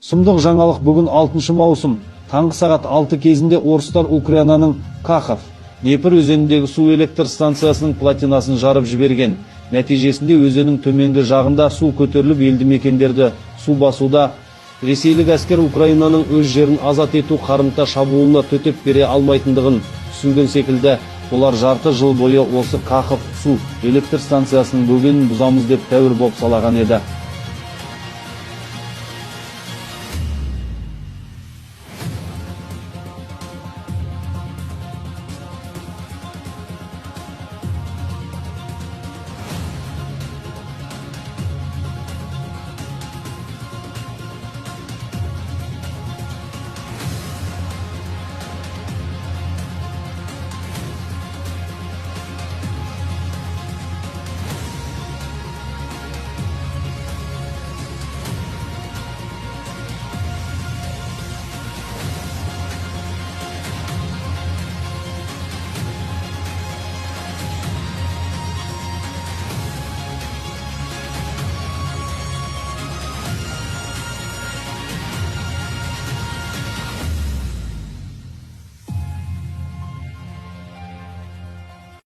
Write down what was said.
Сұмдық жаңалық бүгін 6 маусым, таңғы сағат 6 кезінде орыстар Украинаның Кахов, Днепр өзеніндегі су электр станциясының плотинасын жарып жіберген. Нәтижесінде өзеннің төменгі жағында су көтеріліп елді мекендерді су басуда. Ресейлік әскер Украинаның өз жерін азат ету қарымта шабуылына төтеп бере алмайтындығын түсінген секілді, олар жарты жыл бойы осы Кахов су электр станциясының бөгенін бұзамыз деп тәуір боп салаған еді.